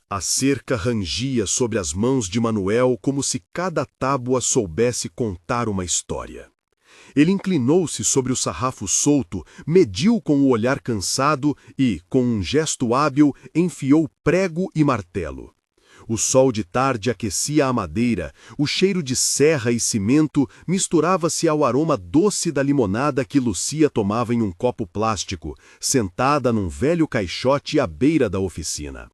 A cerca rangia sobre as mãos de Manuel como se cada tábua soubesse contar uma história. Ele inclinou-se sobre o sarrafo solto, mediu com o olhar cansado e, com um gesto hábil, enfiou prego e martelo. O sol de tarde aquecia a madeira, o cheiro de serra e cimento misturava-se ao aroma doce da limonada que Lucia tomava em um copo plástico, sentada num velho caixote à beira da oficina.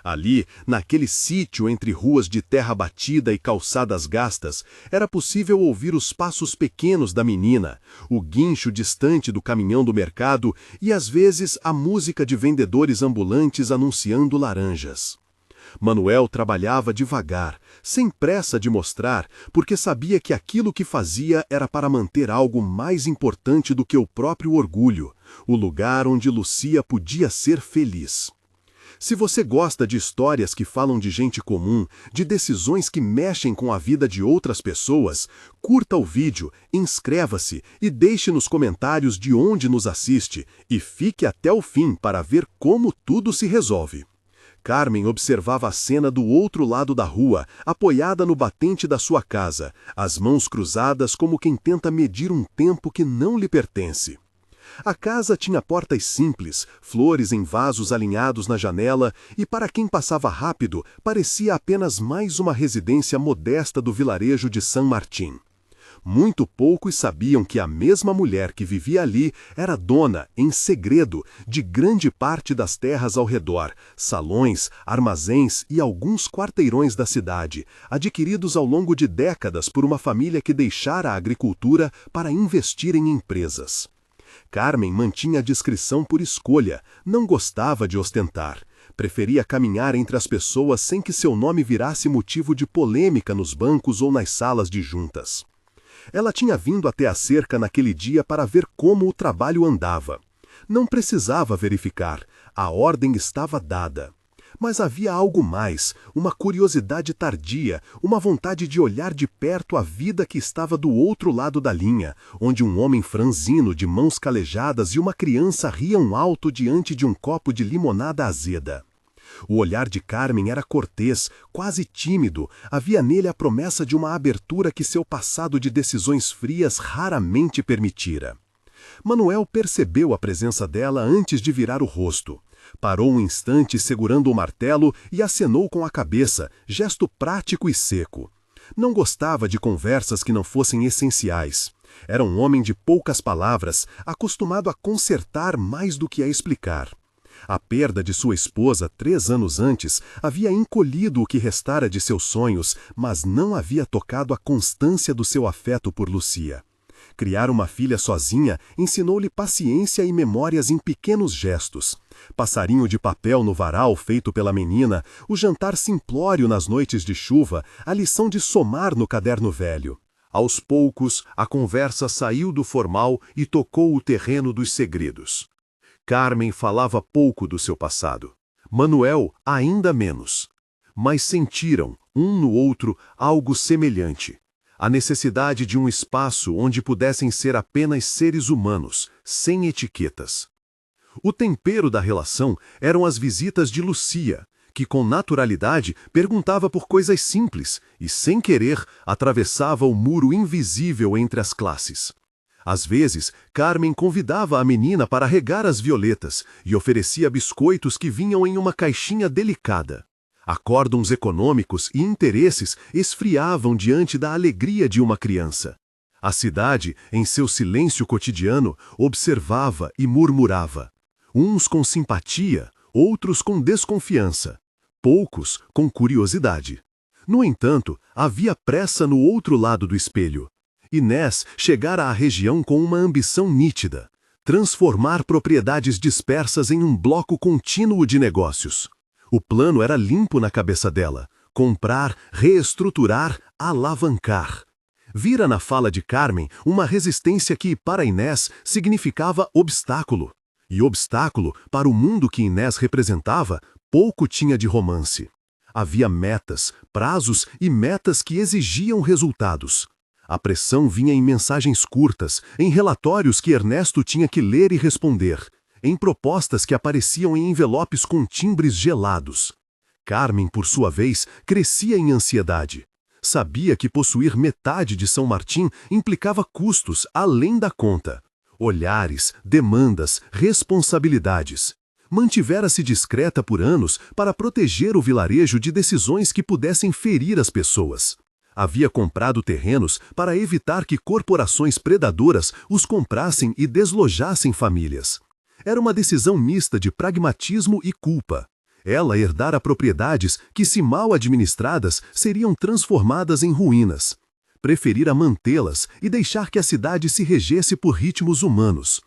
Ali, naquele sítio entre ruas de terra batida e calçadas gastas, era possível ouvir os passos pequenos da menina, o guincho distante do caminhão do mercado e, às vezes, a música de vendedores ambulantes anunciando laranjas. Manuel trabalhava devagar, sem pressa de mostrar, porque sabia que aquilo que fazia era para manter algo mais importante do que o próprio orgulho, o lugar onde Lucia podia ser feliz. Se você gosta de histórias que falam de gente comum, de decisões que mexem com a vida de outras pessoas, curta o vídeo, inscreva-se e deixe nos comentários de onde nos assiste e fique até o fim para ver como tudo se resolve. Carmen observava a cena do outro lado da rua, apoiada no batente da sua casa, as mãos cruzadas como quem tenta medir um tempo que não lhe pertence. A casa tinha portas simples, flores em vasos alinhados na janela e, para quem passava rápido, parecia apenas mais uma residência modesta do vilarejo de San Martín. Muito poucos sabiam que a mesma mulher que vivia ali era dona, em segredo, de grande parte das terras ao redor, salões, armazéns e alguns quarteirões da cidade, adquiridos ao longo de décadas por uma família que deixara a agricultura para investir em empresas. Carmen mantinha a discrição por escolha, não gostava de ostentar. Preferia caminhar entre as pessoas sem que seu nome virasse motivo de polêmica nos bancos ou nas salas de juntas. Ela tinha vindo até a cerca naquele dia para ver como o trabalho andava. Não precisava verificar, a ordem estava dada. Mas havia algo mais, uma curiosidade tardia, uma vontade de olhar de perto a vida que estava do outro lado da linha, onde um homem franzino de mãos calejadas e uma criança riam alto diante de um copo de limonada azeda. O olhar de Carmen era cortês, quase tímido, havia nele a promessa de uma abertura que seu passado de decisões frias raramente permitira. Manuel percebeu a presença dela antes de virar o rosto. Parou um instante segurando o martelo e acenou com a cabeça, gesto prático e seco. Não gostava de conversas que não fossem essenciais. Era um homem de poucas palavras, acostumado a consertar mais do que a explicar. A perda de sua esposa 3 anos antes havia encolhido o que restara de seus sonhos, mas não havia tocado a constância do seu afeto por Lucia. Criar uma filha sozinha ensinou-lhe paciência e memórias em pequenos gestos. Passarinho de papel no varal feito pela menina, o jantar simplório nas noites de chuva, a lição de somar no caderno velho. Aos poucos, a conversa saiu do formal e tocou o terreno dos segredos. Carmen falava pouco do seu passado. Manuel, ainda menos. Mas sentiram, um no outro, algo semelhante. A necessidade de um espaço onde pudessem ser apenas seres humanos, sem etiquetas. O tempero da relação eram as visitas de Lucia, que com naturalidade perguntava por coisas simples e, sem querer, atravessava o muro invisível entre as classes. Às vezes, Carmen convidava a menina para regar as violetas e oferecia biscoitos que vinham em uma caixinha delicada. Acórdãos econômicos e interesses esfriavam diante da alegria de uma criança. A cidade, em seu silêncio cotidiano, observava e murmurava. Uns com simpatia, outros com desconfiança. Poucos com curiosidade. No entanto, havia pressa no outro lado do espelho. Inés chegara à região com uma ambição nítida: transformar propriedades dispersas em um bloco contínuo de negócios. O plano era limpo na cabeça dela: comprar, reestruturar, alavancar. Vira na fala de Carmen uma resistência que, para Inés, significava obstáculo. E obstáculo, para o mundo que Inés representava, pouco tinha de romance. Havia metas, prazos e metas que exigiam resultados. A pressão vinha em mensagens curtas, em relatórios que Ernesto tinha que ler e responder, em propostas que apareciam em envelopes com timbres gelados. Carmen, por sua vez, crescia em ansiedade. Sabia que possuir metade de São Martim implicava custos além da conta. Olhares, demandas, responsabilidades. Mantivera-se discreta por anos para proteger o vilarejo de decisões que pudessem ferir as pessoas. Havia comprado terrenos para evitar que corporações predadoras os comprassem e deslojassem famílias. Era uma decisão mista de pragmatismo e culpa. Ela herdara propriedades que, se mal administradas, seriam transformadas em ruínas. Preferira mantê-las e deixar que a cidade se regesse por ritmos humanos.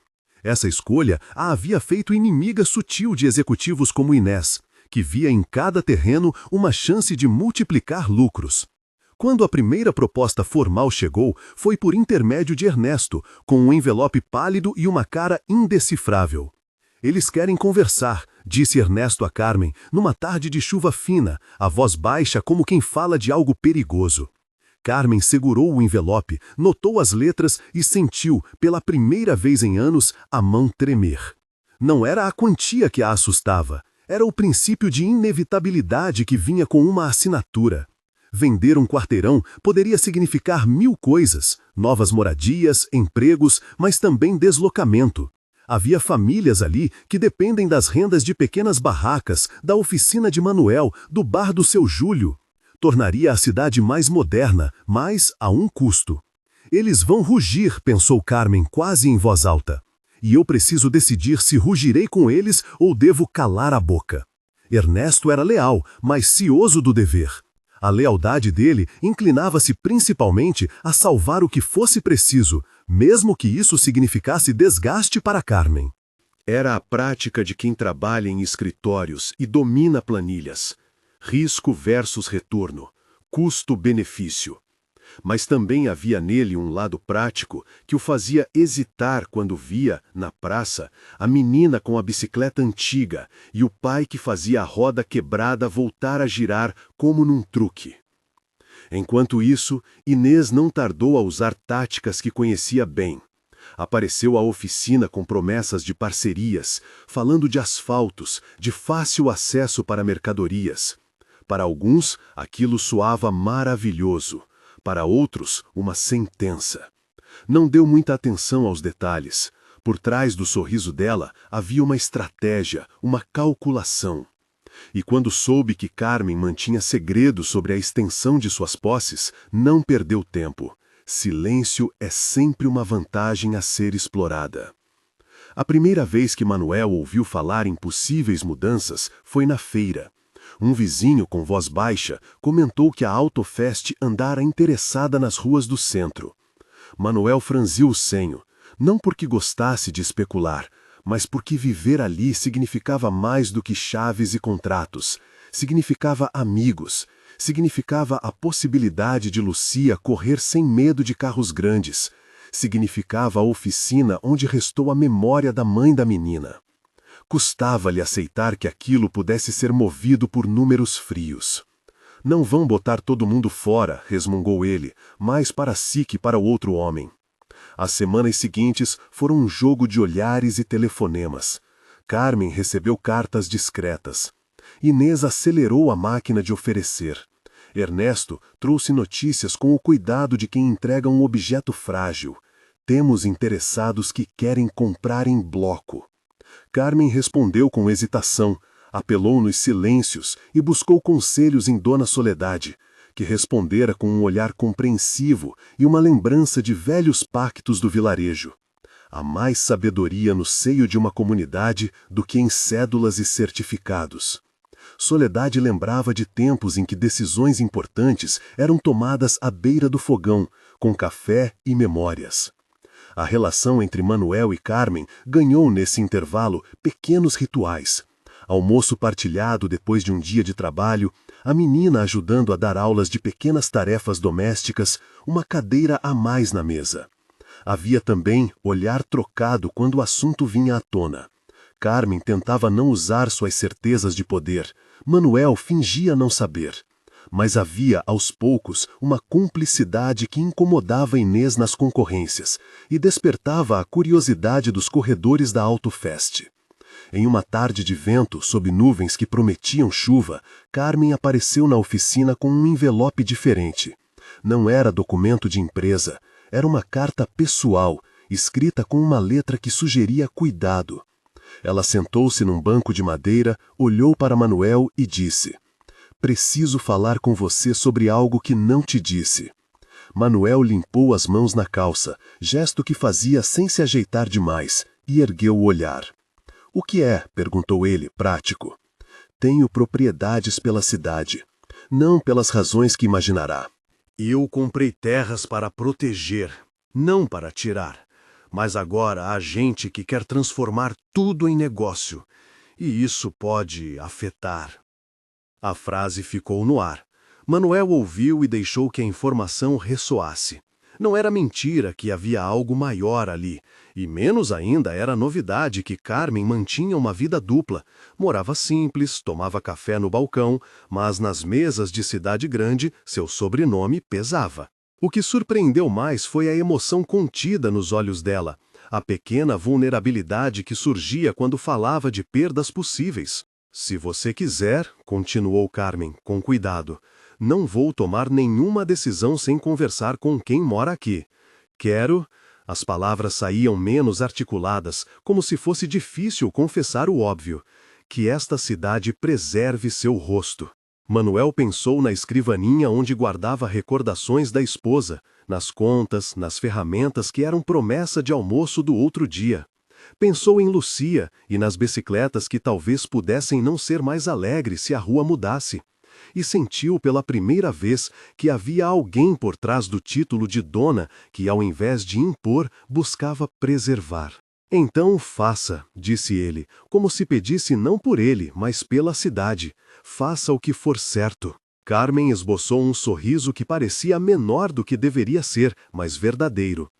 Essa escolha a havia feito inimiga sutil de executivos como Inés, que via em cada terreno uma chance de multiplicar lucros. Quando a primeira proposta formal chegou, foi por intermédio de Ernesto, com um envelope pálido e uma cara indecifrável. "Eles querem conversar", disse Ernesto a Carmen, numa tarde de chuva fina, a voz baixa como quem fala de algo perigoso. Carmen segurou o envelope, notou as letras e sentiu, pela primeira vez em anos, a mão tremer. Não era a quantia que a assustava, era o princípio de inevitabilidade que vinha com uma assinatura. Vender um quarteirão poderia significar 1000 coisas, novas moradias, empregos, mas também deslocamento. Havia famílias ali que dependem das rendas de pequenas barracas, da oficina de Manuel, do bar do seu Júlio. Tornaria a cidade mais moderna, mas a um custo. "Eles vão rugir", pensou Carmen quase em voz alta. "E eu preciso decidir se rugirei com eles ou devo calar a boca." Ernesto era leal, mas cioso do dever. A lealdade dele inclinava-se principalmente a salvar o que fosse preciso, mesmo que isso significasse desgaste para Carmen. Era a prática de quem trabalha em escritórios e domina planilhas. Risco versus retorno, custo-benefício. Mas também havia nele um lado prático que o fazia hesitar quando via, na praça, a menina com a bicicleta antiga e o pai que fazia a roda quebrada voltar a girar como num truque. Enquanto isso, Inês não tardou a usar táticas que conhecia bem. Apareceu à oficina com promessas de parcerias, falando de asfaltos, de fácil acesso para mercadorias. Para alguns, aquilo soava maravilhoso. Para outros, uma sentença. Não deu muita atenção aos detalhes. Por trás do sorriso dela havia uma estratégia, uma calculação. E quando soube que Carmen mantinha segredo sobre a extensão de suas posses, não perdeu tempo. Silêncio é sempre uma vantagem a ser explorada. A primeira vez que Manuel ouviu falar em possíveis mudanças foi na feira. Um vizinho com voz baixa comentou que a Autofest andara interessada nas ruas do centro. Manuel franziu o senho, não porque gostasse de especular, mas porque viver ali significava mais do que chaves e contratos. Significava amigos, significava a possibilidade de Lucia correr sem medo de carros grandes, significava a oficina onde restou a memória da mãe da menina. Custava-lhe aceitar que aquilo pudesse ser movido por números frios. "Não vão botar todo mundo fora", resmungou ele, mais para si que para o outro homem. As semanas seguintes foram um jogo de olhares e telefonemas. Carmen recebeu cartas discretas. Inês acelerou a máquina de oferecer. Ernesto trouxe notícias com o cuidado de quem entrega um objeto frágil. "Temos interessados que querem comprar em bloco." Carmen respondeu com hesitação, apelou nos silêncios e buscou conselhos em Dona Soledade, que respondera com um olhar compreensivo e uma lembrança de velhos pactos do vilarejo. Há mais sabedoria no seio de uma comunidade do que em cédulas e certificados. Soledade lembrava de tempos em que decisões importantes eram tomadas à beira do fogão, com café e memórias. A relação entre Manuel e Carmen ganhou nesse intervalo pequenos rituais. Almoço partilhado depois de um dia de trabalho, a menina ajudando a dar aulas de pequenas tarefas domésticas, uma cadeira a mais na mesa. Havia também olhar trocado quando o assunto vinha à tona. Carmen tentava não usar suas certezas de poder. Manuel fingia não saber. Mas havia, aos poucos, uma cumplicidade que incomodava Inês nas concorrências e despertava a curiosidade dos corredores da Autofest. Em uma tarde de vento, sob nuvens que prometiam chuva, Carmen apareceu na oficina com um envelope diferente. Não era documento de empresa, era uma carta pessoal, escrita com uma letra que sugeria cuidado. Ela sentou-se num banco de madeira, olhou para Manuel e disse: "Preciso falar com você sobre algo que não te disse." Manuel limpou as mãos na calça, gesto que fazia sem se ajeitar demais, e ergueu o olhar. "O que é?" perguntou ele, prático. "Tenho propriedades pela cidade. Não pelas razões que imaginará. Eu comprei terras para proteger, não para tirar. Mas agora há gente que quer transformar tudo em negócio, e isso pode afetar." A frase ficou no ar. Manuel ouviu e deixou que a informação ressoasse. Não era mentira que havia algo maior ali, e menos ainda era novidade que Carmen mantinha uma vida dupla. Morava simples, tomava café no balcão, mas nas mesas de cidade grande seu sobrenome pesava. O que surpreendeu mais foi a emoção contida nos olhos dela, a pequena vulnerabilidade que surgia quando falava de perdas possíveis. "Se você quiser", continuou Carmen, com cuidado, "não vou tomar nenhuma decisão sem conversar com quem mora aqui. Quero..." As palavras saíam menos articuladas, como se fosse difícil confessar o óbvio: "que esta cidade preserve seu rosto." Manuel pensou na escrivaninha onde guardava recordações da esposa, nas contas, nas ferramentas que eram promessa de almoço do outro dia. Pensou em Lucia e nas bicicletas que talvez pudessem não ser mais alegres se a rua mudasse. E sentiu pela primeira vez que havia alguém por trás do título de dona que, ao invés de impor, buscava preservar. "Então faça", disse ele, como se pedisse não por ele, mas pela cidade. "Faça o que for certo." Carmen esboçou um sorriso que parecia menor do que deveria ser, mas verdadeiro.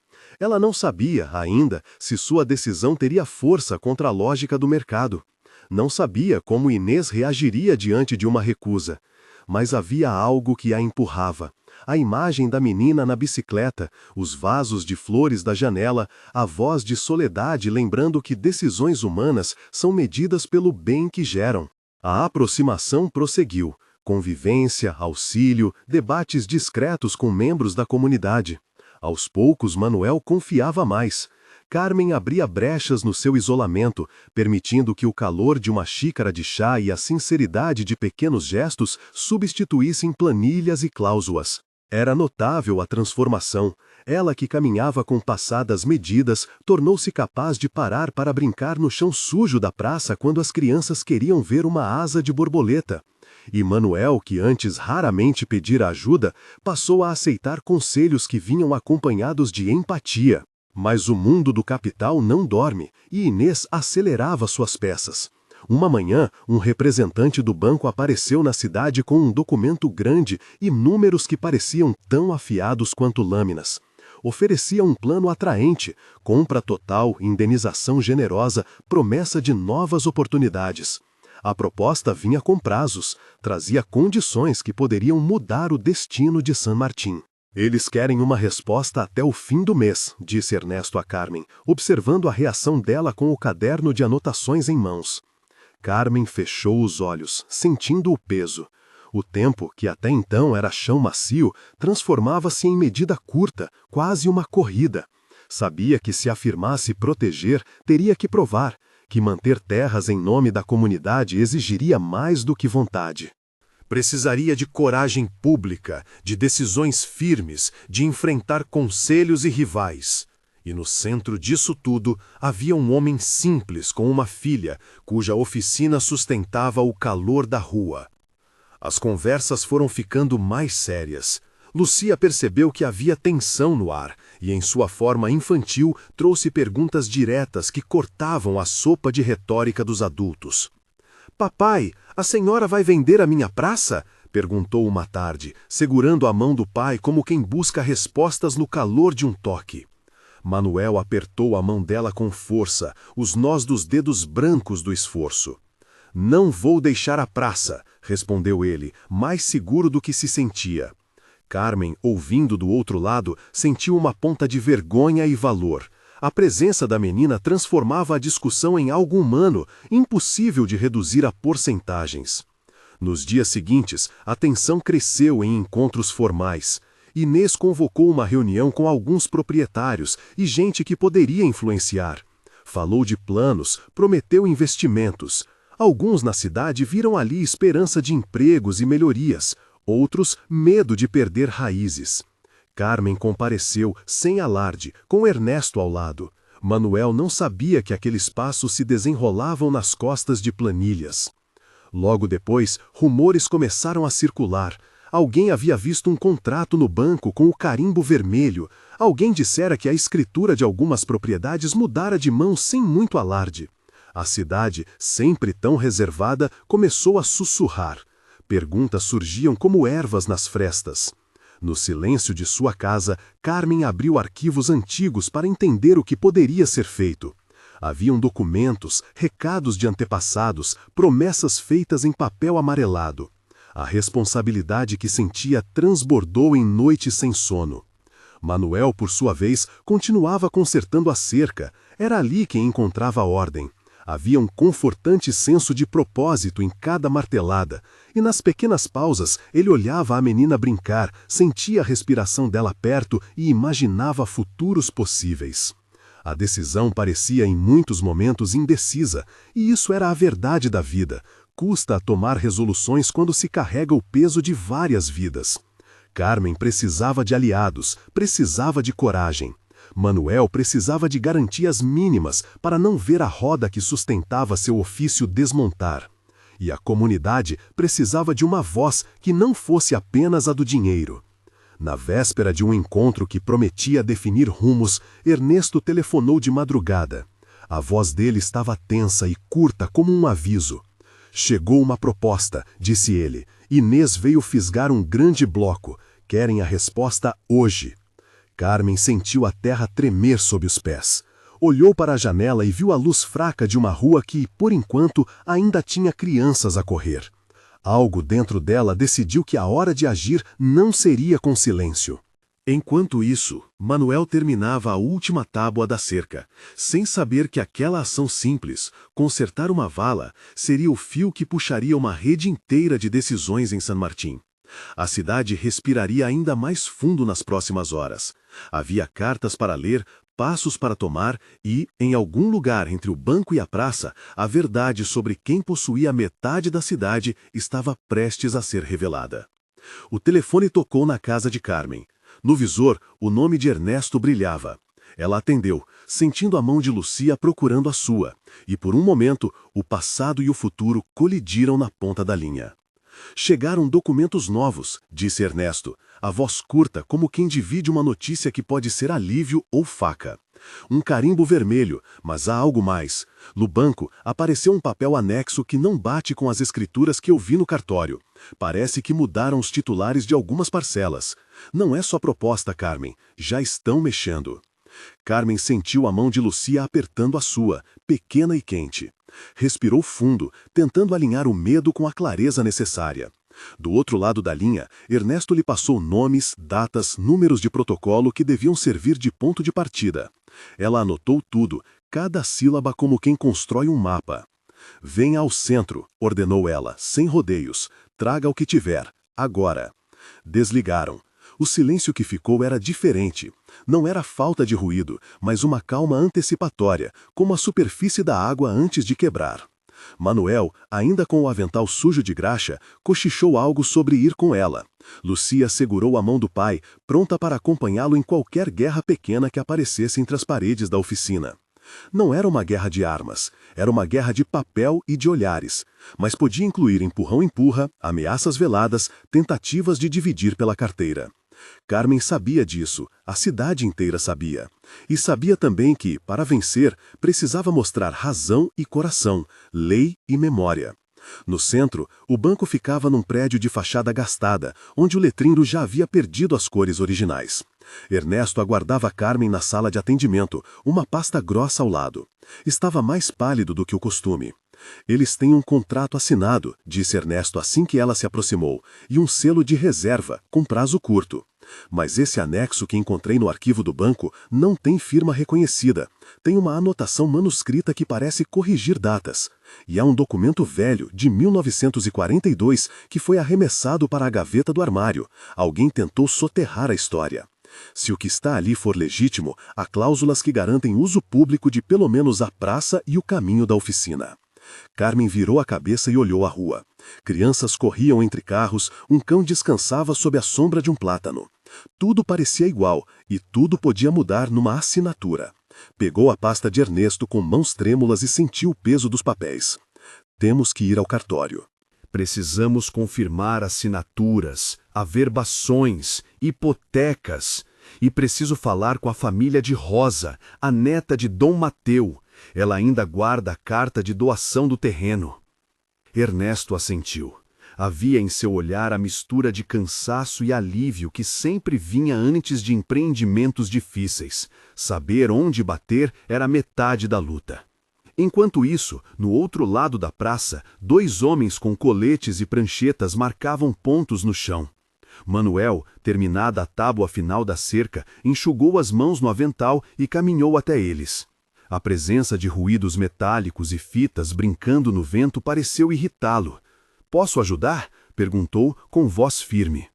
Ela não sabia, ainda, se sua decisão teria força contra a lógica do mercado. Não sabia como Inês reagiria diante de uma recusa. Mas havia algo que a empurrava. A imagem da menina na bicicleta, os vasos de flores da janela, a voz de Soledade lembrando que decisões humanas são medidas pelo bem que geram. A aproximação prosseguiu. Convivência, auxílio, debates discretos com membros da comunidade. Aos poucos, Manuel confiava mais. Carmen abria brechas no seu isolamento, permitindo que o calor de uma xícara de chá e a sinceridade de pequenos gestos substituíssem planilhas e cláusulas. Era notável a transformação. Ela, que caminhava com passadas medidas, tornou-se capaz de parar para brincar no chão sujo da praça quando as crianças queriam ver uma asa de borboleta. E Manuel, que antes raramente pedira ajuda, passou a aceitar conselhos que vinham acompanhados de empatia. Mas o mundo do capital não dorme, e Inês acelerava suas peças. Uma manhã, um representante do banco apareceu na cidade com um documento grande e números que pareciam tão afiados quanto lâminas. Oferecia um plano atraente, compra total, indenização generosa, promessa de novas oportunidades. A proposta vinha com prazos, trazia condições que poderiam mudar o destino de San Martín. "Eles querem uma resposta até o fim do mês", disse Ernesto a Carmen, observando a reação dela com o caderno de anotações em mãos. Carmen fechou os olhos, sentindo o peso. O tempo, que até então era chão macio, transformava-se em medida curta, quase uma corrida. Sabia que se afirmasse proteger, teria que provar, que manter terras em nome da comunidade exigiria mais do que vontade. Precisaria de coragem pública, de decisões firmes, de enfrentar conselhos e rivais. E no centro disso tudo havia um homem simples com uma filha, cuja oficina sustentava o calor da rua. As conversas foram ficando mais sérias. Lucia percebeu que havia tensão no ar e, em sua forma infantil, trouxe perguntas diretas que cortavam a sopa de retórica dos adultos. "Papai, a senhora vai vender a minha praça?" perguntou uma tarde, segurando a mão do pai como quem busca respostas no calor de um toque. Manuel apertou a mão dela com força, os nós dos dedos brancos do esforço. "Não vou deixar a praça", respondeu ele, mais seguro do que se sentia. Carmen, ouvindo do outro lado, sentiu uma ponta de vergonha e valor. A presença da menina transformava a discussão em algo humano, impossível de reduzir a porcentagens. Nos dias seguintes, a tensão cresceu em encontros formais. Inês convocou uma reunião com alguns proprietários e gente que poderia influenciar. Falou de planos, prometeu investimentos. Alguns na cidade viram ali esperança de empregos e melhorias, outros medo de perder raízes. Carmen compareceu, sem alarde, com Ernesto ao lado. Manuel não sabia que aqueles passos se desenrolavam nas costas de planilhas. Logo depois, rumores começaram a circular. Alguém havia visto um contrato no banco com o carimbo vermelho. Alguém dissera que a escritura de algumas propriedades mudara de mão sem muito alarde. A cidade, sempre tão reservada, começou a sussurrar. Perguntas surgiam como ervas nas frestas. No silêncio de sua casa, Carmen abriu arquivos antigos para entender o que poderia ser feito. Haviam documentos, recados de antepassados, promessas feitas em papel amarelado. A responsabilidade que sentia transbordou em noites sem sono. Manuel, por sua vez, continuava consertando a cerca. Era ali que encontrava ordem. Havia um confortante senso de propósito em cada martelada, e nas pequenas pausas ele olhava a menina brincar, sentia a respiração dela perto e imaginava futuros possíveis. A decisão parecia em muitos momentos indecisa, e isso era a verdade da vida. Custa a tomar resoluções quando se carrega o peso de várias vidas. Carmen precisava de aliados, precisava de coragem. Manuel precisava de garantias mínimas para não ver a roda que sustentava seu ofício desmontar. E a comunidade precisava de uma voz que não fosse apenas a do dinheiro. Na véspera de um encontro que prometia definir rumos, Ernesto telefonou de madrugada. A voz dele estava tensa e curta como um aviso. Chegou uma proposta, disse ele. Inês veio fisgar um grande bloco. Querem a resposta hoje. Carmen sentiu a terra tremer sob os pés. Olhou para a janela e viu a luz fraca de uma rua que, por enquanto, ainda tinha crianças a correr. Algo dentro dela decidiu que a hora de agir não seria com silêncio. Enquanto isso, Manuel terminava a última tábua da cerca, sem saber que aquela ação simples, consertar uma vala, seria o fio que puxaria uma rede inteira de decisões em San Martín. A cidade respiraria ainda mais fundo nas próximas horas. Havia cartas para ler, passos para tomar e, em algum lugar entre o banco e a praça, a verdade sobre quem possuía metade da cidade estava prestes a ser revelada. O telefone tocou na casa de Carmen. No visor, o nome de Ernesto brilhava. Ela atendeu, sentindo a mão de Lucia procurando a sua, e por um momento, o passado e o futuro colidiram na ponta da linha. Chegaram documentos novos, disse Ernesto, a voz curta como quem divide uma notícia que pode ser alívio ou faca. Um carimbo vermelho, mas há algo mais. No banco, apareceu um papel anexo que não bate com as escrituras que eu vi no cartório. Parece que mudaram os titulares de algumas parcelas. Não é só proposta, Carmen. Já estão mexendo. Carmen sentiu a mão de Lucia apertando a sua, pequena e quente. Respirou fundo, tentando alinhar o medo com a clareza necessária. Do outro lado da linha, Ernesto lhe passou nomes, datas, números de protocolo que deviam servir de ponto de partida. Ela anotou tudo, cada sílaba como quem constrói um mapa. Venha ao centro, ordenou ela, sem rodeios. Traga o que tiver, agora. Desligaram. O silêncio que ficou era diferente. Não era falta de ruído, mas uma calma antecipatória, como a superfície da água antes de quebrar. Manuel, ainda com o avental sujo de graxa, cochichou algo sobre ir com ela. Lucia segurou a mão do pai, pronta para acompanhá-lo em qualquer guerra pequena que aparecesse entre as paredes da oficina. Não era uma guerra de armas, era uma guerra de papel e de olhares, mas podia incluir empurrão-empurra, ameaças veladas, tentativas de dividir pela carteira. Carmen sabia disso, a cidade inteira sabia. E sabia também que, para vencer, precisava mostrar razão e coração, lei e memória. No centro, o banco ficava num prédio de fachada gastada, onde o letreiro já havia perdido as cores originais. Ernesto aguardava Carmen na sala de atendimento, uma pasta grossa ao lado. Estava mais pálido do que o costume. Eles têm um contrato assinado, disse Ernesto assim que ela se aproximou, e um selo de reserva, com prazo curto. Mas esse anexo que encontrei no arquivo do banco não tem firma reconhecida. Tem uma anotação manuscrita que parece corrigir datas. E há um documento velho, de 1942, que foi arremessado para a gaveta do armário. Alguém tentou soterrar a história. Se o que está ali for legítimo, há cláusulas que garantem uso público de pelo menos a praça e o caminho da oficina. Carmen virou a cabeça e olhou a rua. Crianças corriam entre carros, um cão descansava sob a sombra de um plátano. Tudo parecia igual, e tudo podia mudar numa assinatura. Pegou a pasta de Ernesto com mãos trêmulas e sentiu o peso dos papéis. Temos que ir ao cartório. Precisamos confirmar assinaturas, averbações, hipotecas. E preciso falar com a família de Rosa, a neta de Dom Mateu. Ela ainda guarda a carta de doação do terreno. Ernesto assentiu. Havia em seu olhar a mistura de cansaço e alívio que sempre vinha antes de empreendimentos difíceis. Saber onde bater era metade da luta. Enquanto isso, no outro lado da praça, 2 homens com coletes e pranchetas marcavam pontos no chão. Manuel, terminada a tábua final da cerca, enxugou as mãos no avental e caminhou até eles. A presença de ruídos metálicos e fitas brincando no vento pareceu irritá-lo. "Posso ajudar?" perguntou com voz firme.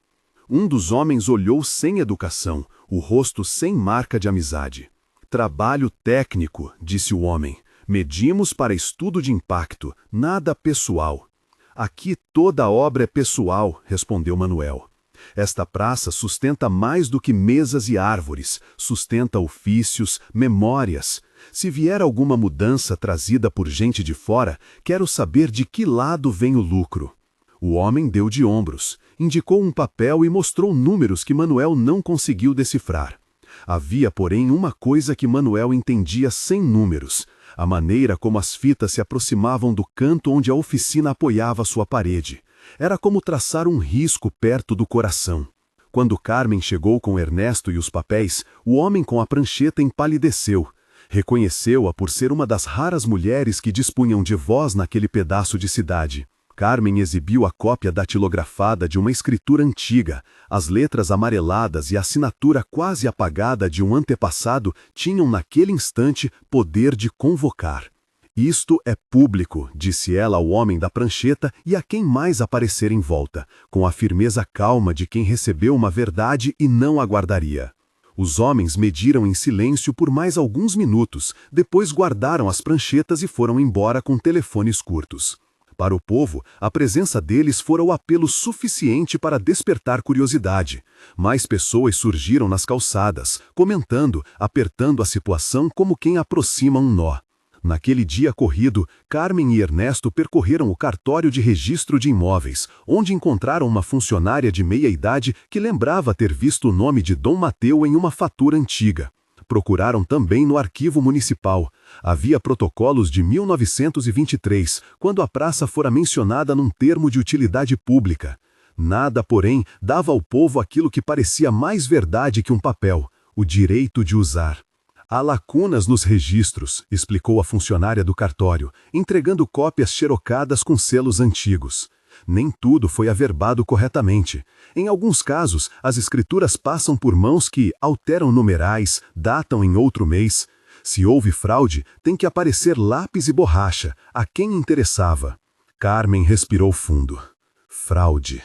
Um dos homens olhou sem educação, o rosto sem marca de amizade. "Trabalho técnico", disse o homem. "Medimos para estudo de impacto, nada pessoal." "Aqui toda a obra é pessoal", respondeu Manuel. "Esta praça sustenta mais do que mesas e árvores, sustenta ofícios, memórias. Se vier alguma mudança trazida por gente de fora, quero saber de que lado vem o lucro." O homem deu de ombros, indicou um papel e mostrou números que Manuel não conseguiu decifrar. Havia, porém, uma coisa que Manuel entendia sem números: a maneira como as fitas se aproximavam do canto onde a oficina apoiava sua parede. Era como traçar um risco perto do coração. Quando Carmen chegou com Ernesto e os papéis, o homem com a prancheta empalideceu. Reconheceu-a por ser uma das raras mulheres que dispunham de voz naquele pedaço de cidade. Carmen exibiu a cópia datilografada de uma escritura antiga. As letras amareladas e a assinatura quase apagada de um antepassado tinham naquele instante poder de convocar. "Isto é público", disse ela ao homem da prancheta e a quem mais aparecer em volta, com a firmeza calma de quem recebeu uma verdade e não aguardaria. Os homens mediram em silêncio por mais alguns minutos, depois guardaram as pranchetas e foram embora com telefones curtos. Para o povo, a presença deles fora o apelo suficiente para despertar curiosidade. Mais pessoas surgiram nas calçadas, comentando, apertando a situação como quem aproxima um nó. Naquele dia corrido, Carmen e Ernesto percorreram o cartório de registro de imóveis, onde encontraram uma funcionária de meia-idade que lembrava ter visto o nome de Dom Mateu em uma fatura antiga. Procuraram também no arquivo municipal. Havia protocolos de 1923, quando a praça fora mencionada num termo de utilidade pública. Nada, porém, dava ao povo aquilo que parecia mais verdade que um papel: o direito de usar. "Há lacunas nos registros", explicou a funcionária do cartório, entregando cópias xerocadas com selos antigos. Nem tudo foi averbado corretamente. Em alguns casos, as escrituras passam por mãos que alteram numerais, datam em outro mês. Se houve fraude, tem que aparecer lápis e borracha, a quem interessava. Carmen respirou fundo. Fraude.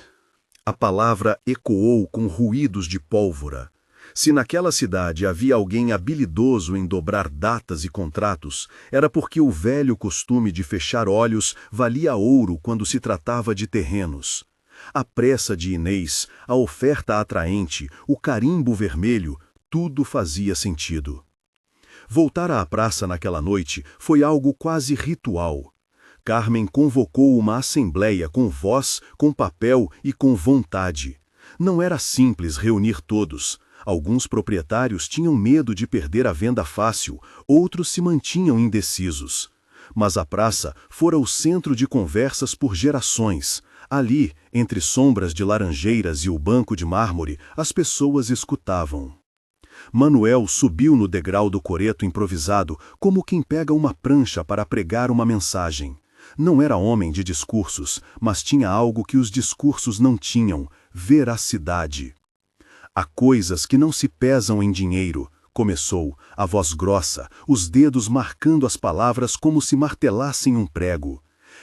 A palavra ecoou com ruídos de pólvora. Se naquela cidade havia alguém habilidoso em dobrar datas e contratos, era porque o velho costume de fechar olhos valia ouro quando se tratava de terrenos. A pressa de Inês, a oferta atraente, o carimbo vermelho, tudo fazia sentido. Voltar à praça naquela noite foi algo quase ritual. Carmen convocou uma assembleia com voz, com papel e com vontade. Não era simples reunir todos. Alguns proprietários tinham medo de perder a venda fácil, outros se mantinham indecisos. Mas a praça fora o centro de conversas por gerações. Ali, entre sombras de laranjeiras e o banco de mármore, as pessoas escutavam. Manuel subiu no degrau do coreto improvisado, como quem pega uma prancha para pregar uma mensagem. Não era homem de discursos, mas tinha algo que os discursos não tinham: veracidade. Há coisas que não se pesam em dinheiro, começou, a voz grossa, os dedos marcando as palavras como se martelassem um prego.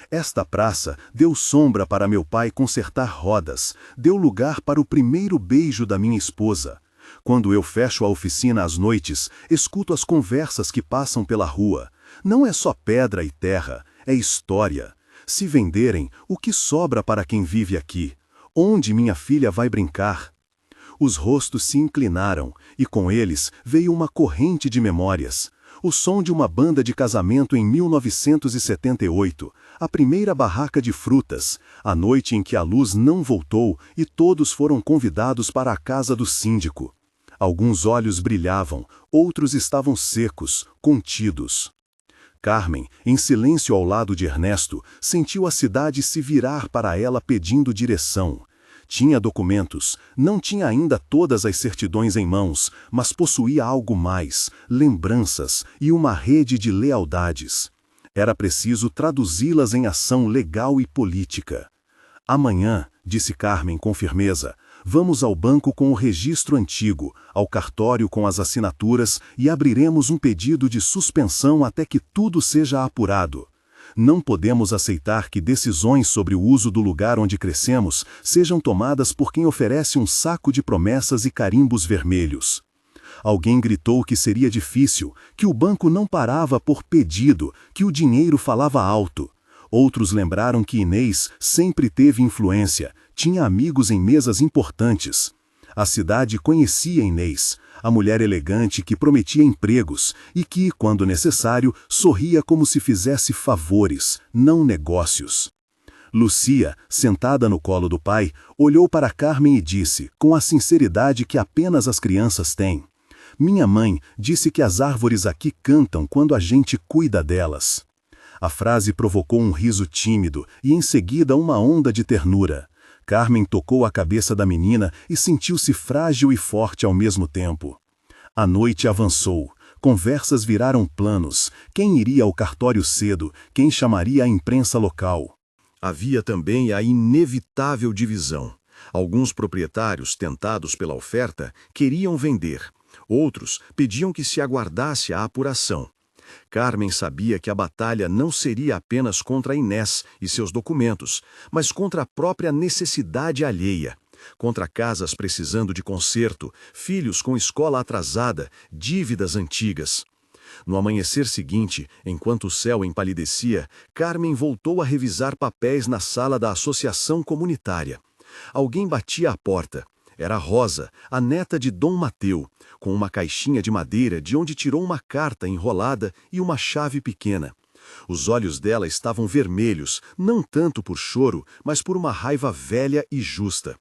Esta praça deu sombra para meu pai consertar rodas, deu lugar para o primeiro beijo da minha esposa. Quando eu fecho a oficina às noites, escuto as conversas que passam pela rua. Não é só pedra e terra, é história. Se venderem, o que sobra para quem vive aqui? Onde minha filha vai brincar? Os rostos se inclinaram, e com eles veio uma corrente de memórias. O som de uma banda de casamento em 1978, a primeira barraca de frutas, a noite em que a luz não voltou e todos foram convidados para a casa do síndico. Alguns olhos brilhavam, outros estavam secos, contidos. Carmen, em silêncio ao lado de Ernesto, sentiu a cidade se virar para ela pedindo direção. Tinha documentos, não tinha ainda todas as certidões em mãos, mas possuía algo mais, lembranças e uma rede de lealdades. Era preciso traduzi-las em ação legal e política. Amanhã, disse Carmen com firmeza, vamos ao banco com o registro antigo, ao cartório com as assinaturas e abriremos um pedido de suspensão até que tudo seja apurado. Não podemos aceitar que decisões sobre o uso do lugar onde crescemos sejam tomadas por quem oferece um saco de promessas e carimbos vermelhos. Alguém gritou que seria difícil, que o banco não parava por pedido, que o dinheiro falava alto. Outros lembraram que Inês sempre teve influência, tinha amigos em mesas importantes. A cidade conhecia Inês, a mulher elegante que prometia empregos e que, quando necessário, sorria como se fizesse favores, não negócios. Lucia, sentada no colo do pai, olhou para Carmen e disse, com a sinceridade que apenas as crianças têm: "Minha mãe disse que as árvores aqui cantam quando a gente cuida delas." A frase provocou um riso tímido e em seguida uma onda de ternura. Carmen tocou a cabeça da menina e sentiu-se frágil e forte ao mesmo tempo. A noite avançou. Conversas viraram planos. Quem iria ao cartório cedo? Quem chamaria a imprensa local? Havia também a inevitável divisão. Alguns proprietários, tentados pela oferta, queriam vender. Outros pediam que se aguardasse a apuração. Carmen sabia que a batalha não seria apenas contra Inês e seus documentos, mas contra a própria necessidade alheia. Contra casas precisando de conserto, filhos com escola atrasada, dívidas antigas. No amanhecer seguinte, enquanto o céu empalidecia, Carmen voltou a revisar papéis na sala da associação comunitária. Alguém batia à porta. Era Rosa, a neta de Dom Mateu, com uma caixinha de madeira de onde tirou uma carta enrolada e uma chave pequena. Os olhos dela estavam vermelhos, não tanto por choro, mas por uma raiva velha e justa.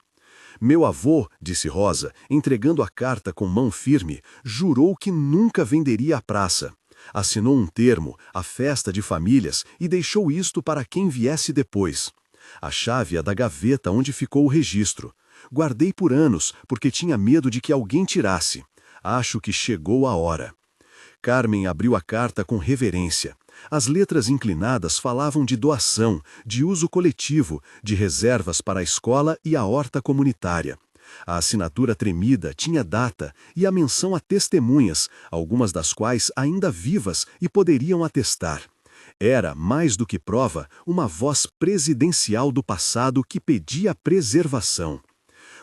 "Meu avô", disse Rosa, entregando a carta com mão firme, jurou que nunca venderia a praça. Assinou um termo, a festa de famílias, e deixou isto para quem viesse depois. A chave é da gaveta onde ficou o registro. Guardei por anos, porque tinha medo de que alguém tirasse. Acho que chegou a hora. Carmen abriu a carta com reverência. As letras inclinadas falavam de doação, de uso coletivo, de reservas para a escola e a horta comunitária. A assinatura tremida tinha data e a menção a testemunhas, algumas das quais ainda vivas e poderiam atestar. Era, mais do que prova, uma voz presidencial do passado que pedia preservação.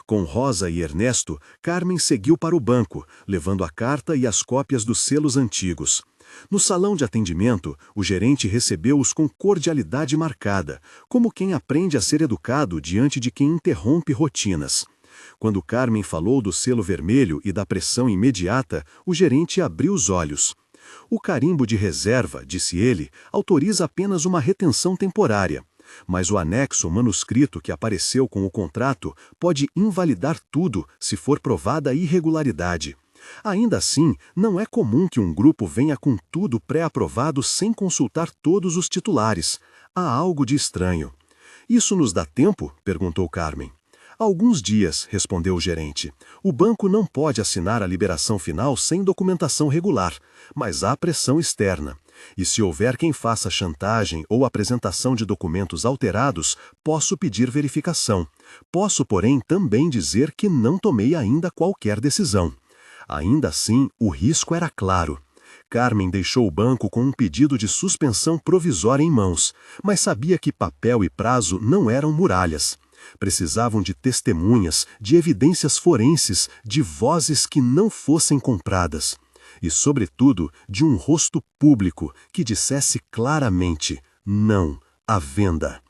Com Rosa e Ernesto, Carmen seguiu para o banco, levando a carta e as cópias dos selos antigos. No salão de atendimento, o gerente recebeu-os com cordialidade marcada, como quem aprende a ser educado diante de quem interrompe rotinas. Quando Carmen falou do selo vermelho e da pressão imediata, o gerente abriu os olhos. "O carimbo de reserva", disse ele, "autoriza apenas uma retenção temporária. Mas o anexo manuscrito que apareceu com o contrato pode invalidar tudo se for provada irregularidade. Ainda assim, não é comum que um grupo venha com tudo pré-aprovado sem consultar todos os titulares. Há algo de estranho." "Isso nos dá tempo?" perguntou Carmen. "Alguns dias", respondeu o gerente. "O banco não pode assinar a liberação final sem documentação regular, mas há pressão externa. E se houver quem faça chantagem ou apresentação de documentos alterados, posso pedir verificação. Posso, porém, também dizer que não tomei ainda qualquer decisão. Ainda assim, o risco era claro. Carmen deixou o banco com um pedido de suspensão provisória em mãos, mas sabia que papel e prazo não eram muralhas. Precisavam de testemunhas, de evidências forenses, de vozes que não fossem compradas. E, sobretudo, de um rosto público que dissesse claramente: não, à venda.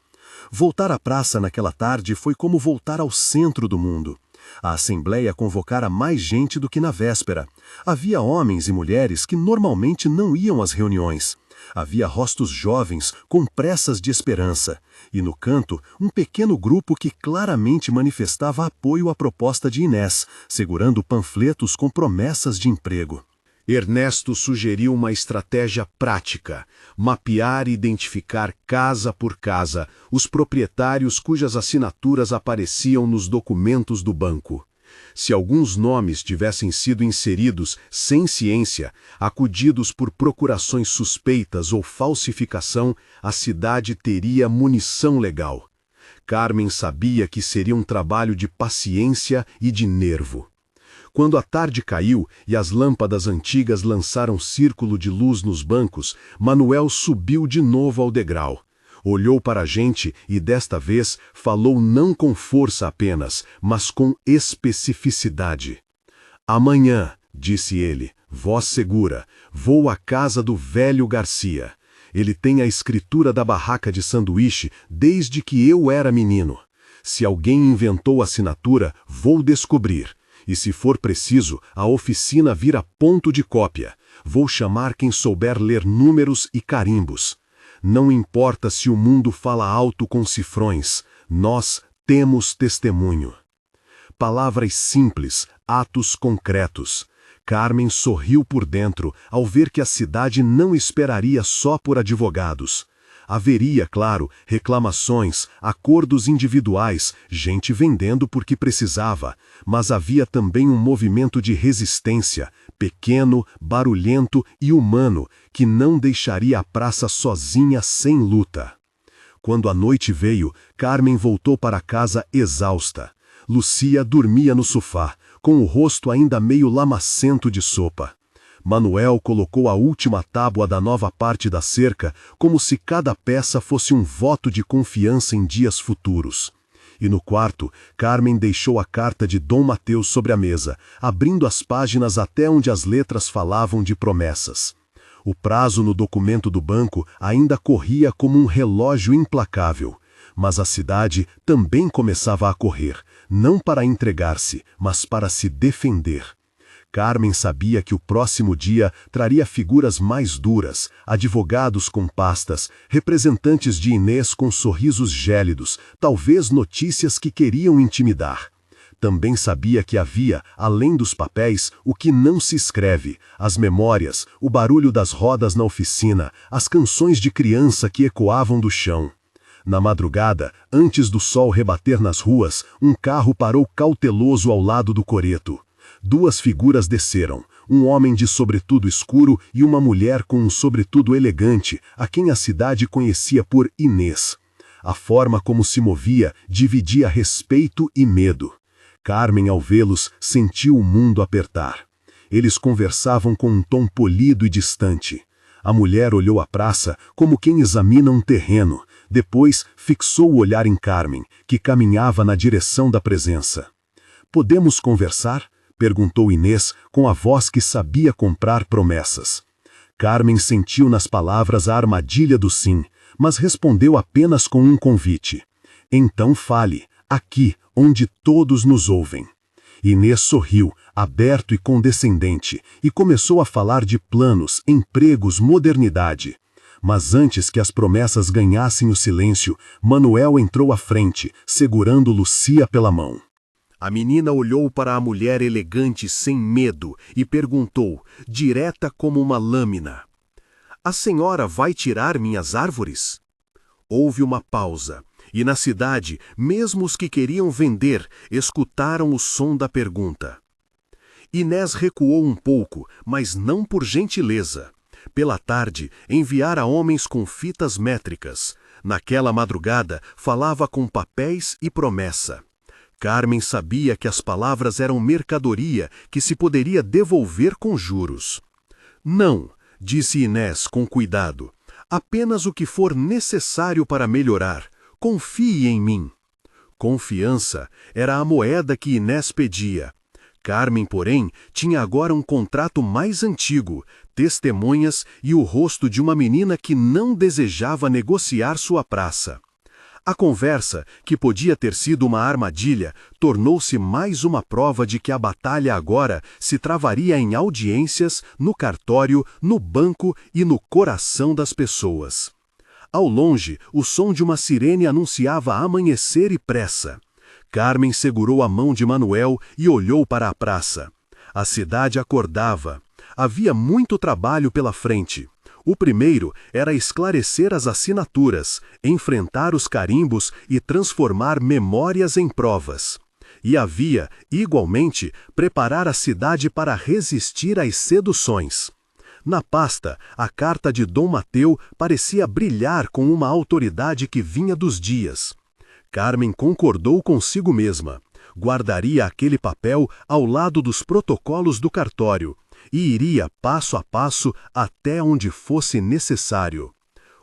Voltar à praça naquela tarde foi como voltar ao centro do mundo. A assembleia convocara mais gente do que na véspera. Havia homens e mulheres que normalmente não iam às reuniões. Havia rostos jovens com pressas de esperança. E no canto, um pequeno grupo que claramente manifestava apoio à proposta de Inés, segurando panfletos com promessas de emprego. Ernesto sugeriu uma estratégia prática: mapear e identificar casa por casa os proprietários cujas assinaturas apareciam nos documentos do banco. Se alguns nomes tivessem sido inseridos sem ciência, acudidos por procurações suspeitas ou falsificação, a cidade teria munição legal. Carmen sabia que seria um trabalho de paciência e de nervo. Quando a tarde caiu e as lâmpadas antigas lançaram círculo de luz nos bancos, Manuel subiu de novo ao degrau. Olhou para a gente e, desta vez, falou não com força apenas, mas com especificidade. Amanhã, disse ele, voz segura, vou à casa do velho Garcia. Ele tem a escritura da barraca de sanduíche desde que eu era menino. Se alguém inventou a assinatura, vou descobrir. E se for preciso, a oficina vira ponto de cópia. Vou chamar quem souber ler números e carimbos. Não importa se o mundo fala alto com cifrões, nós temos testemunho. Palavras simples, atos concretos. Carmen sorriu por dentro ao ver que a cidade não esperaria só por advogados. Haveria, claro, reclamações, acordos individuais, gente vendendo porque precisava, mas havia também um movimento de resistência, pequeno, barulhento e humano, que não deixaria a praça sozinha sem luta. Quando a noite veio, Carmen voltou para casa exausta. Lucia dormia no sofá, com o rosto ainda meio lamacento de sopa. Manuel colocou a última tábua da nova parte da cerca, como se cada peça fosse um voto de confiança em dias futuros. E no quarto, Carmen deixou a carta de Dom Mateus sobre a mesa, abrindo as páginas até onde as letras falavam de promessas. O prazo no documento do banco ainda corria como um relógio implacável, mas a cidade também começava a correr, não para entregar-se, mas para se defender. Carmen sabia que o próximo dia traria figuras mais duras, advogados com pastas, representantes de Inês com sorrisos gélidos, talvez notícias que queriam intimidar. Também sabia que havia, além dos papéis, o que não se escreve, as memórias, o barulho das rodas na oficina, as canções de criança que ecoavam do chão. Na madrugada, antes do sol rebater nas ruas, um carro parou cauteloso ao lado do coreto. Duas figuras desceram, um homem de sobretudo escuro e uma mulher com um sobretudo elegante, a quem a cidade conhecia por Inês. A forma como se movia dividia respeito e medo. Carmen, ao vê-los, sentiu o mundo apertar. Eles conversavam com um tom polido e distante. A mulher olhou a praça como quem examina um terreno, depois fixou o olhar em Carmen, que caminhava na direção da presença. "Podemos conversar?" perguntou Inês com a voz que sabia comprar promessas. Carmen sentiu nas palavras a armadilha do sim, mas respondeu apenas com um convite. "Então fale, aqui, onde todos nos ouvem." Inês sorriu, aberto e condescendente, e começou a falar de planos, empregos, modernidade. Mas antes que as promessas ganhassem o silêncio, Manuel entrou à frente, segurando Lucia pela mão. A menina olhou para a mulher elegante sem medo e perguntou, direta como uma lâmina: "A senhora vai tirar minhas árvores?" Houve uma pausa, e na cidade, mesmo os que queriam vender, escutaram o som da pergunta. Inés recuou um pouco, mas não por gentileza. Pela tarde, enviara homens com fitas métricas. Naquela madrugada, falava com papéis e promessa. Carmen sabia que as palavras eram mercadoria que se poderia devolver com juros. Não, disse Inés com cuidado. Apenas o que for necessário para melhorar. Confie em mim. Confiança era a moeda que Inés pedia. Carmen, porém, tinha agora um contrato mais antigo, testemunhas e o rosto de uma menina que não desejava negociar sua praça. A conversa, que podia ter sido uma armadilha, tornou-se mais uma prova de que a batalha agora se travaria em audiências, no cartório, no banco e no coração das pessoas. Ao longe, o som de uma sirene anunciava amanhecer e pressa. Carmen segurou a mão de Manuel e olhou para a praça. A cidade acordava. Havia muito trabalho pela frente. O primeiro era esclarecer as assinaturas, enfrentar os carimbos e transformar memórias em provas. E havia, igualmente, preparar a cidade para resistir às seduções. Na pasta, a carta de Dom Mateu parecia brilhar com uma autoridade que vinha dos dias. Carmen concordou consigo mesma. Guardaria aquele papel ao lado dos protocolos do cartório e iria passo a passo até onde fosse necessário.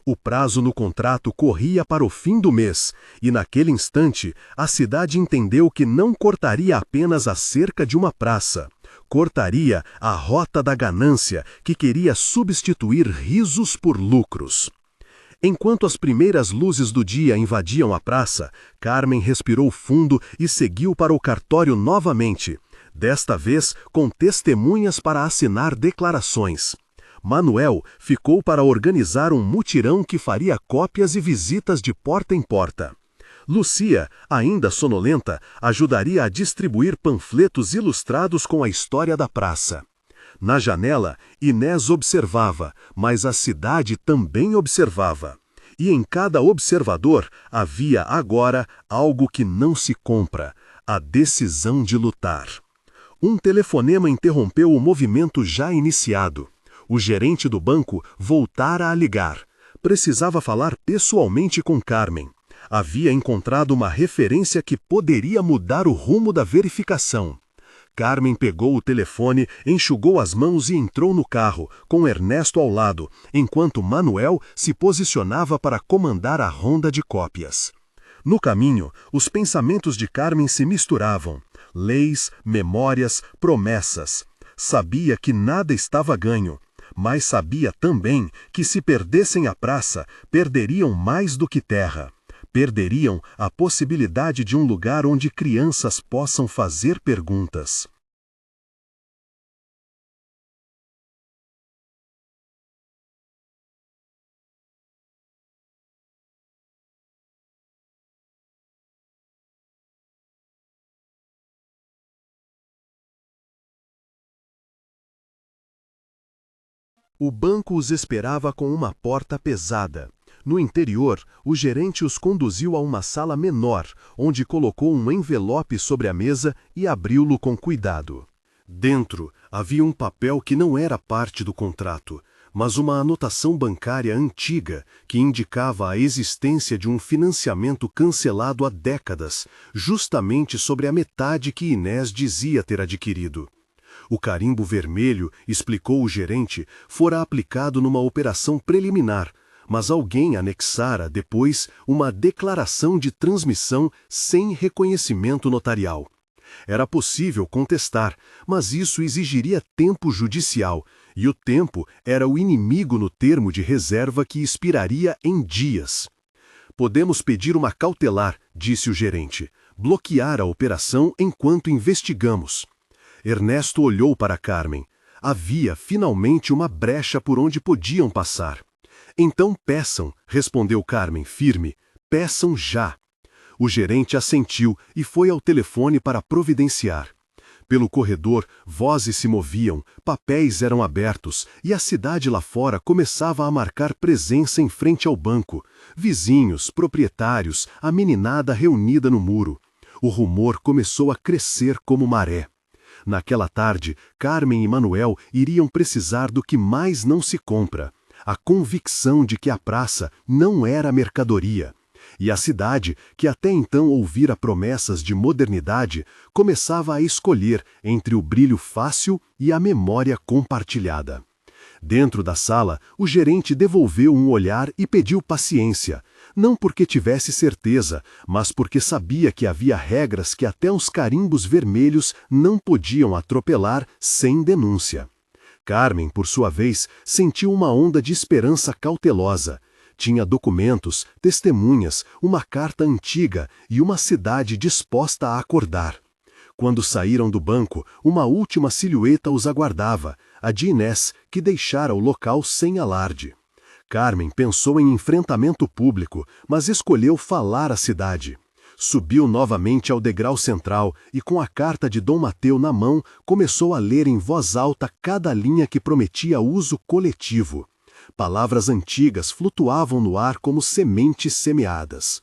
O prazo no contrato corria para o fim do mês, e naquele instante a cidade entendeu que não cortaria apenas a cerca de uma praça. Cortaria a rota da ganância que queria substituir risos por lucros. Enquanto as primeiras luzes do dia invadiam a praça, Carmen respirou fundo e seguiu para o cartório novamente, desta vez com testemunhas para assinar declarações. Manuel ficou para organizar um mutirão que faria cópias e visitas de porta em porta. Lucia, ainda sonolenta, ajudaria a distribuir panfletos ilustrados com a história da praça. Na janela, Inés observava, mas a cidade também observava. E em cada observador havia agora algo que não se compra, a decisão de lutar. Um telefonema interrompeu o movimento já iniciado. O gerente do banco voltara a ligar. Precisava falar pessoalmente com Carmen. Havia encontrado uma referência que poderia mudar o rumo da verificação. Carmen pegou o telefone, enxugou as mãos e entrou no carro, com Ernesto ao lado, enquanto Manuel se posicionava para comandar a ronda de cópias. No caminho, os pensamentos de Carmen se misturavam. Leis, memórias, promessas. Sabia que nada estava ganho, mas sabia também que se perdessem a praça, perderiam mais do que terra. Perderiam a possibilidade de um lugar onde crianças possam fazer perguntas. O banco os esperava com uma porta pesada. No interior, o gerente os conduziu a uma sala menor, onde colocou um envelope sobre a mesa e abriu-lo com cuidado. Dentro, havia um papel que não era parte do contrato, mas uma anotação bancária antiga que indicava a existência de um financiamento cancelado há décadas, justamente sobre a metade que Inés dizia ter adquirido. O carimbo vermelho, explicou o gerente, fora aplicado numa operação preliminar, mas alguém anexara depois uma declaração de transmissão sem reconhecimento notarial. Era possível contestar, mas isso exigiria tempo judicial, e o tempo era o inimigo no termo de reserva que expiraria em dias. Podemos pedir uma cautelar, disse o gerente, bloquear a operação enquanto investigamos. Ernesto olhou para Carmen. Havia finalmente uma brecha por onde podiam passar. Então peçam, respondeu Carmen, firme. Peçam já. O gerente assentiu e foi ao telefone para providenciar. Pelo corredor, vozes se moviam, papéis eram abertos e a cidade lá fora começava a marcar presença em frente ao banco. Vizinhos, proprietários, a meninada reunida no muro. O rumor começou a crescer como maré. Naquela tarde, Carmen e Manuel iriam precisar do que mais não se compra: a convicção de que a praça não era mercadoria. E a cidade, que até então ouvira promessas de modernidade, começava a escolher entre o brilho fácil e a memória compartilhada. Dentro da sala, o gerente devolveu um olhar e pediu paciência, não porque tivesse certeza, mas porque sabia que havia regras que até os carimbos vermelhos não podiam atropelar sem denúncia. Carmen, por sua vez, sentiu uma onda de esperança cautelosa. Tinha documentos, testemunhas, uma carta antiga e uma cidade disposta a acordar. Quando saíram do banco, uma última silhueta os aguardava, a de Inés, que deixara o local sem alarde. Carmen pensou em enfrentamento público, mas escolheu falar à cidade. Subiu novamente ao degrau central e, com a carta de Dom Mateu na mão, começou a ler em voz alta cada linha que prometia uso coletivo. Palavras antigas flutuavam no ar como sementes semeadas.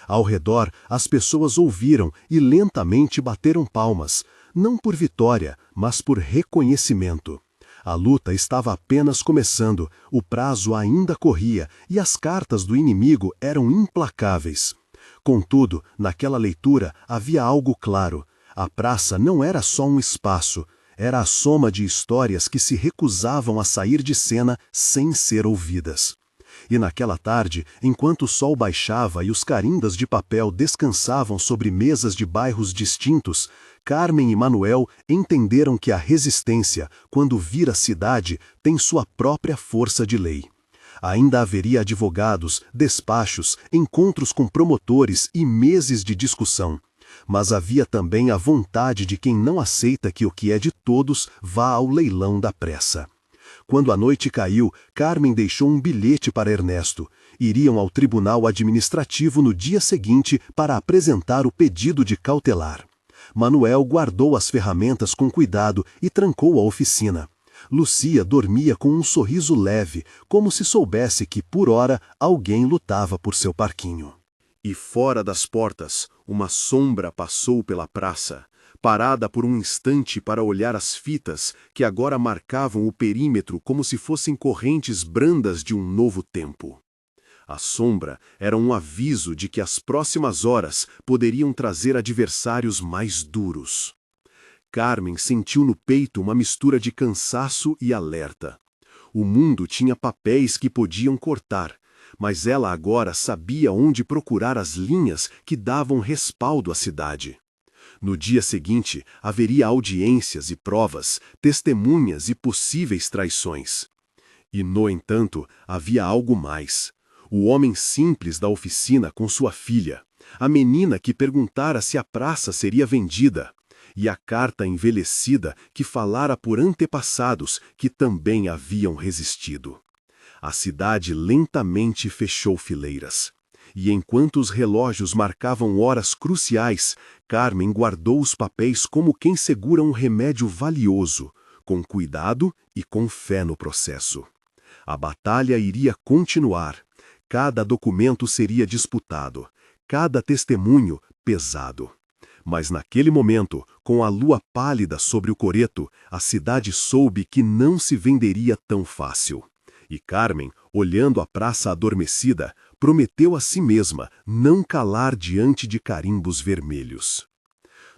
Ao redor, as pessoas ouviram e lentamente bateram palmas, não por vitória, mas por reconhecimento. A luta estava apenas começando, o prazo ainda corria e as cartas do inimigo eram implacáveis. Contudo, naquela leitura havia algo claro: a praça não era só um espaço, era a soma de histórias que se recusavam a sair de cena sem ser ouvidas. E naquela tarde, enquanto o sol baixava e os carimbas de papel descansavam sobre mesas de bairros distintos, Carmen e Manuel entenderam que a resistência, quando vir a cidade, tem sua própria força de lei. Ainda haveria advogados, despachos, encontros com promotores e meses de discussão. Mas havia também a vontade de quem não aceita que o que é de todos vá ao leilão da pressa. Quando a noite caiu, Carmen deixou um bilhete para Ernesto. Iriam ao tribunal administrativo no dia seguinte para apresentar o pedido de cautelar. Manuel guardou as ferramentas com cuidado e trancou a oficina. Lúcia dormia com um sorriso leve, como se soubesse que, por hora, alguém lutava por seu parquinho. E fora das portas, uma sombra passou pela praça, parada por um instante para olhar as fitas que agora marcavam o perímetro como se fossem correntes brandas de um novo tempo. A sombra era um aviso de que as próximas horas poderiam trazer adversários mais duros. Carmen sentiu no peito uma mistura de cansaço e alerta. O mundo tinha papéis que podiam cortar, mas ela agora sabia onde procurar as linhas que davam respaldo à cidade. No dia seguinte, haveria audiências e provas, testemunhas e possíveis traições. E, no entanto, havia algo mais. O homem simples da oficina com sua filha, a menina que perguntara se a praça seria vendida, e a carta envelhecida que falara por antepassados que também haviam resistido. A cidade lentamente fechou fileiras. E enquanto os relógios marcavam horas cruciais, Carmen guardou os papéis como quem segura um remédio valioso, com cuidado e com fé no processo. A batalha iria continuar. Cada documento seria disputado, cada testemunho pesado. Mas naquele momento, com a lua pálida sobre o coreto, a cidade soube que não se venderia tão fácil. E Carmen, olhando a praça adormecida, prometeu a si mesma não calar diante de carimbos vermelhos.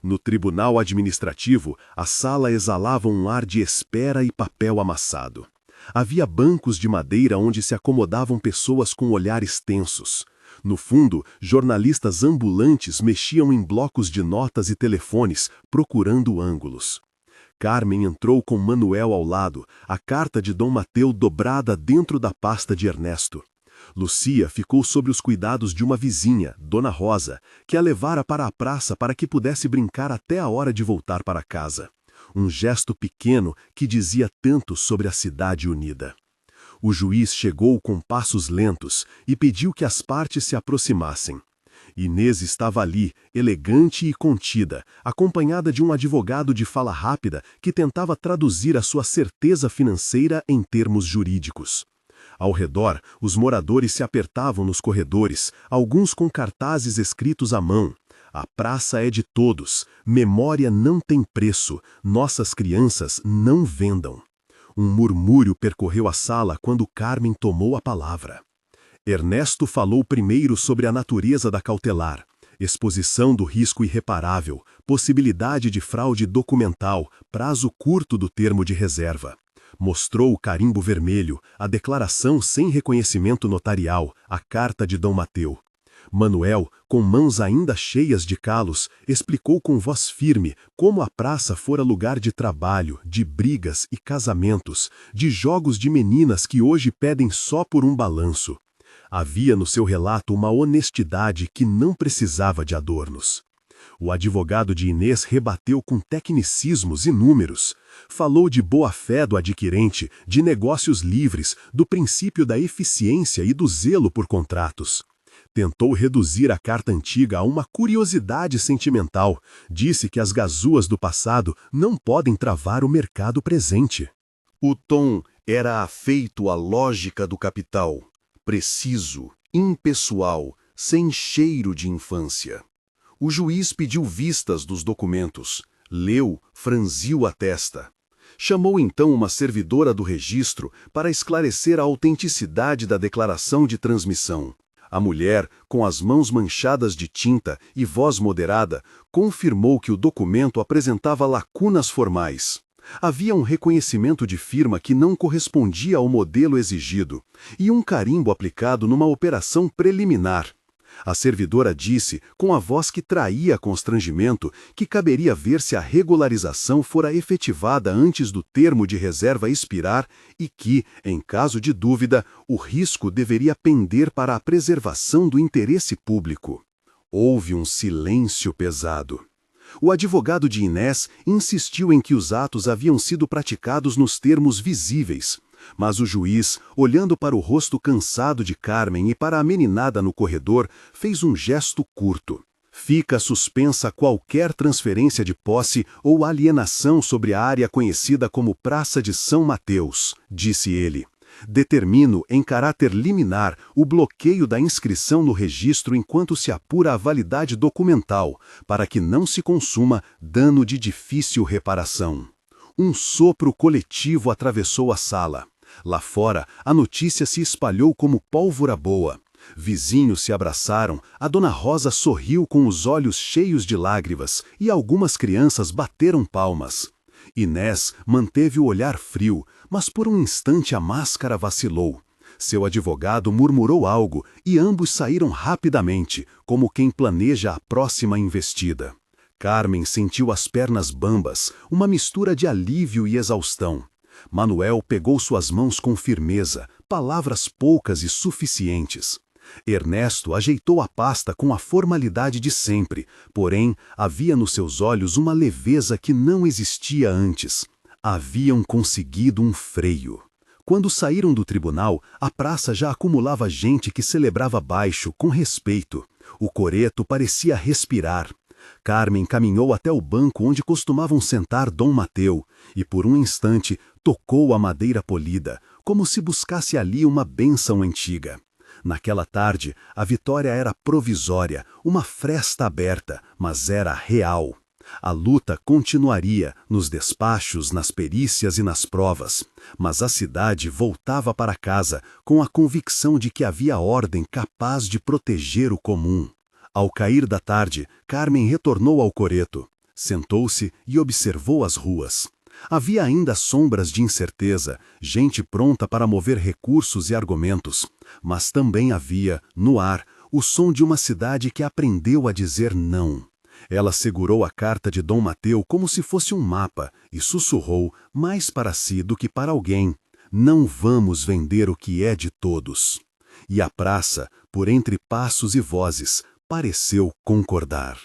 No tribunal administrativo, a sala exalava um ar de espera e papel amassado. Havia bancos de madeira onde se acomodavam pessoas com olhares tensos. No fundo, jornalistas ambulantes mexiam em blocos de notas e telefones, procurando ângulos. Carmen entrou com Manuel ao lado, a carta de Dom Mateu dobrada dentro da pasta de Ernesto. Lúcia ficou sob os cuidados de uma vizinha, Dona Rosa, que a levara para a praça para que pudesse brincar até a hora de voltar para casa. Um gesto pequeno que dizia tanto sobre a cidade unida. O juiz chegou com passos lentos e pediu que as partes se aproximassem. Inês estava ali, elegante e contida, acompanhada de um advogado de fala rápida que tentava traduzir a sua certeza financeira em termos jurídicos. Ao redor, os moradores se apertavam nos corredores, alguns com cartazes escritos à mão. A praça é de todos, memória não tem preço, nossas crianças não vendam. Um murmúrio percorreu a sala quando Carmen tomou a palavra. Ernesto falou primeiro sobre a natureza da cautelar, exposição do risco irreparável, possibilidade de fraude documental, prazo curto do termo de reserva. Mostrou o carimbo vermelho, a declaração sem reconhecimento notarial, a carta de Dom Mateu. Manuel, com mãos ainda cheias de calos, explicou com voz firme como a praça fora lugar de trabalho, de brigas e casamentos, de jogos de meninas que hoje pedem só por um balanço. Havia no seu relato uma honestidade que não precisava de adornos. O advogado de Inês rebateu com tecnicismos e números. Falou de boa-fé do adquirente, de negócios livres, do princípio da eficiência e do zelo por contratos. Tentou reduzir a carta antiga a uma curiosidade sentimental. Disse que as gazuas do passado não podem travar o mercado presente. O tom era afeito à lógica do capital, preciso, impessoal, sem cheiro de infância. O juiz pediu vistas dos documentos, leu, franziu a testa. Chamou então uma servidora do registro para esclarecer a autenticidade da declaração de transmissão. A mulher, com as mãos manchadas de tinta e voz moderada, confirmou que o documento apresentava lacunas formais. Havia um reconhecimento de firma que não correspondia ao modelo exigido e um carimbo aplicado numa operação preliminar. A servidora disse, com a voz que traía constrangimento, que caberia ver se a regularização fora efetivada antes do termo de reserva expirar e que, em caso de dúvida, o risco deveria pender para a preservação do interesse público. Houve um silêncio pesado. O advogado de Inês insistiu em que os atos haviam sido praticados nos termos visíveis, mas o juiz, olhando para o rosto cansado de Carmen e para a meninada no corredor, fez um gesto curto. Fica suspensa qualquer transferência de posse ou alienação sobre a área conhecida como Praça de São Mateus, disse ele. Determino, em caráter liminar, o bloqueio da inscrição no registro enquanto se apura a validade documental, para que não se consuma dano de difícil reparação. Um sopro coletivo atravessou a sala. Lá fora, a notícia se espalhou como pólvora boa. Vizinhos se abraçaram, a dona Rosa sorriu com os olhos cheios de lágrimas e algumas crianças bateram palmas. Inês manteve o olhar frio, mas por um instante a máscara vacilou. Seu advogado murmurou algo e ambos saíram rapidamente, como quem planeja a próxima investida. Carmen sentiu as pernas bambas, uma mistura de alívio e exaustão. Manuel pegou suas mãos com firmeza, palavras poucas e suficientes. Ernesto ajeitou a pasta com a formalidade de sempre, porém havia nos seus olhos uma leveza que não existia antes. Haviam conseguido um freio. Quando saíram do tribunal, a praça já acumulava gente que celebrava baixo, com respeito. O coreto parecia respirar. Carmen caminhou até o banco onde costumavam sentar Dom Mateu e, por um instante, tocou a madeira polida, como se buscasse ali uma bênção antiga. Naquela tarde, a vitória era provisória, uma fresta aberta, mas era real. A luta continuaria, nos despachos, nas perícias e nas provas, mas a cidade voltava para casa com a convicção de que havia ordem capaz de proteger o comum. Ao cair da tarde, Carmen retornou ao coreto. Sentou-se e observou as ruas. Havia ainda sombras de incerteza, gente pronta para mover recursos e argumentos, mas também havia, no ar, o som de uma cidade que aprendeu a dizer não. Ela segurou a carta de Dom Mateu como se fosse um mapa e sussurrou, mais para si do que para alguém: não vamos vender o que é de todos. E a praça, por entre passos e vozes, pareceu concordar.